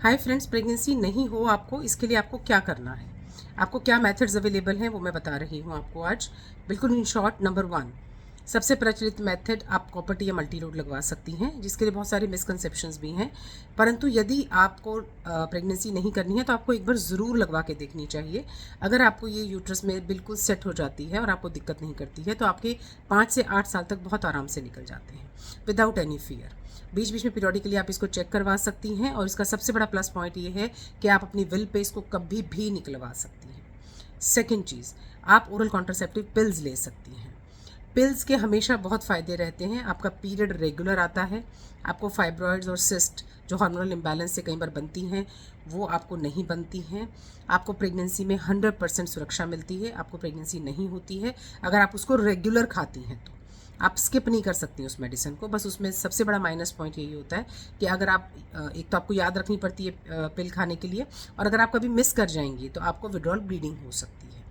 Hi friends, pregnancy नहीं हो आपको, इसके लिए आपको क्या करना है, आपको क्या मेथड्स अवेलेबल हैं वो मैं बता रही हूँ आपको आज। बिल्कुल इन शॉर्ट, नंबर 1 सबसे प्रचलित मेथड, आप कॉपर टी या मल्टी लोड लगवा सकती हैं, जिसके लिए बहुत सारे मिसकंसेप्शंस भी हैं। परंतु यदि आपको प्रेगनेंसी नहीं करनी है तो आपको एक बार ज़रूर लगवा के देखनी चाहिए। अगर आपको ये यूट्रस में बिल्कुल सेट हो जाती है और आपको दिक्कत नहीं करती है तो आपके 5 से 8 साल तक बहुत आराम से निकल जाते हैं विदाउट एनी फियर। बीच बीच में पीरियडिकली आप इसको चेक करवा सकती हैं और इसका सबसे बड़ा प्लस पॉइंट ये है कि आप अपनी विल पे इसको कभी भी निकलवा सकती हैं। सेकेंड चीज़, आप ओरल कॉन्ट्रासेप्टिव पिल्स ले सकती हैं। पिल्स के हमेशा बहुत फ़ायदे रहते हैं। आपका पीरियड रेगुलर आता है, आपको फाइब्रॉइड्स और सिस्ट जो हार्मोनल इम्बैलेंस से कई बार बनती हैं वो आपको नहीं बनती हैं। आपको प्रेगनेंसी में 100% सुरक्षा मिलती है, आपको प्रेगनेंसी नहीं होती है अगर आप उसको रेगुलर खाती हैं तो। आप स्किप नहीं कर सकती उस मेडिसिन को। बस उसमें सबसे बड़ा माइनस पॉइंट यही होता है कि अगर आप एक तो आपको याद रखनी पड़ती है पिल खाने के लिए, और अगर आप कभी मिस कर जाएंगी तो आपको विड्रॉल ब्लीडिंग हो सकती है,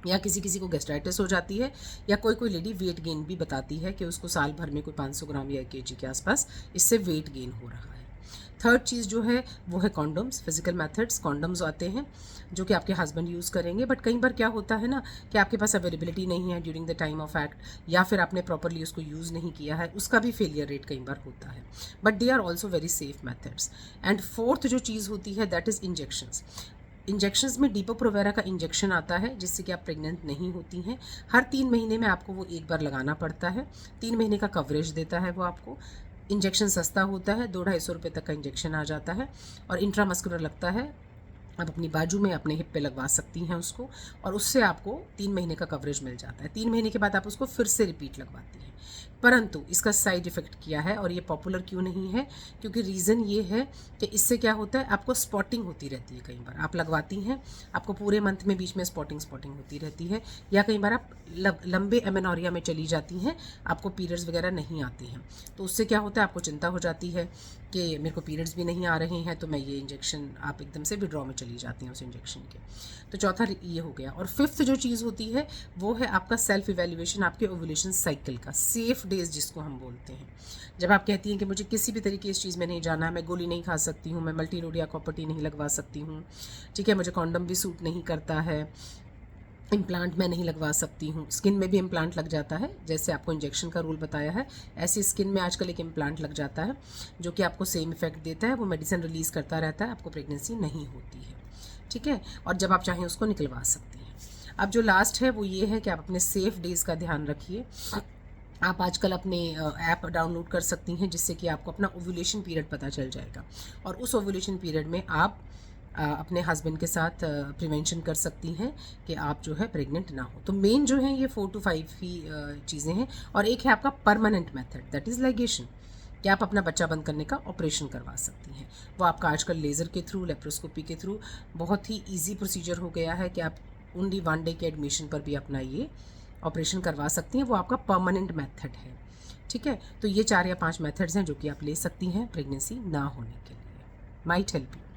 या किसी किसी को गैस्ट्राइटिस हो जाती है, या कोई कोई लेडी वेट गेन भी बताती है कि उसको साल भर में कोई 500 ग्राम या 1 kg के आसपास इससे वेट गेन हो रहा है। थर्ड चीज़ जो है वो है कॉन्डम्स। फिजिकल मेथड्स कॉन्डम्स आते हैं जो कि आपके हस्बैंड यूज़ करेंगे, बट कई बार क्या होता है ना कि आपके पास अवेलेबिलिटी नहीं है during the time of act, या फिर आपने प्रॉपरली उसको यूज़ नहीं किया है, उसका भी फेलियर रेट कई बार होता है, but they are also very safe methods. And fourth जो चीज़ होती है दैट इज़ इंजेक्शंस। इंजेक्शंस में डीपो प्रोवेरा का इंजेक्शन आता है जिससे कि आप प्रेग्नेंट नहीं होती हैं। हर 3 महीने में आपको वो एक बार लगाना पड़ता है। 3 महीने का कवरेज देता है वो आपको। इंजेक्शन सस्ता होता है, 200-250 रुपये तक का इंजेक्शन आ जाता है, और इंट्रामस्कुलर लगता है। आप अपनी बाजू में अपने हिप पे लगवा सकती हैं उसको, और उससे आपको 3 महीने का कवरेज मिल जाता है। 3 महीने के बाद आप उसको फिर से रिपीट लगवाती हैं। परंतु इसका साइड इफ़ेक्ट क्या है और ये पॉपुलर क्यों नहीं है, क्योंकि रीज़न ये है कि इससे क्या होता है, आपको स्पॉटिंग होती रहती है। कई बार आप लगवाती हैं, आपको पूरे मंथ में बीच में स्पॉटिंग होती रहती है, या कई बार आप लंबे एमेनोरिया में चली जाती हैं, आपको पीरियड्स वगैरह नहीं आती हैं। तो उससे क्या होता है, आपको चिंता हो जाती है कि मेरे को पीरियड्स भी नहीं आ रहे हैं, तो मैं ये इंजेक्शन, आप एकदम से विड्रॉ में चली जाती हैं उस इंजेक्शन के। तो चौथा ये हो गया। और फिफ्थ जो चीज़ होती है वो है आपका सेल्फ इवैल्यूएशन, आपके ओव्यूलेशन साइकिल का, सेफ डेज जिसको हम बोलते हैं। जब आप कहती हैं कि मुझे किसी भी तरीके इस चीज़ में नहीं जाना है, मैं गोली नहीं खा सकती हूँ, मैं मल्टी लोड या कॉपर टी नहीं लगवा सकती हूँ, ठीक है, मुझे कॉन्डम भी सूट नहीं करता है, इम्प्लांट मैं नहीं लगवा सकती हूँ, स्किन में भी इम्प्लांट लग जाता है, जैसे आपको इंजेक्शन का रूल बताया है ऐसे स्किन में आजकल एक इम्प्लांट लग जाता है जो कि आपको सेम इफेक्ट देता है, वो मेडिसिन रिलीज़ करता रहता है, आपको प्रेगनेंसी नहीं होती है, ठीक है, और जब आप चाहें उसको निकलवा सकती हैं। अब जो लास्ट है वो ये है कि आप अपने सेफ डेज़ का ध्यान रखिए। आप आजकल अपने ऐप डाउनलोड कर सकती हैं जिससे कि आपको अपना ओव्यूलेशन पीरियड पता चल जाएगा, और उस ओव्यूलेशन पीरियड में आप अपने हस्बैंड के साथ प्रिवेंशन कर सकती हैं कि आप जो है प्रेग्नेंट ना हो। तो मेन जो है ये 4 to 5 ही चीज़ें हैं, और एक है आपका permanent method, that is ligation, कि आप अपना बच्चा बंद करने का ऑपरेशन करवा सकती हैं। वो आपका आजकल लेज़र के थ्रू, लेप्रोस्कोपी के थ्रू बहुत ही ईजी प्रोसीजर हो गया है कि आप ओनली 1 डे के एडमिशन पर भी अपना ये ऑपरेशन करवा सकती हैं। वो आपका परमानेंट मेथड है, ठीक है। तो ये 4 या 5 मेथड्स हैं जो कि आप ले सकती हैं प्रेगनेंसी ना होने के लिए। Might help you.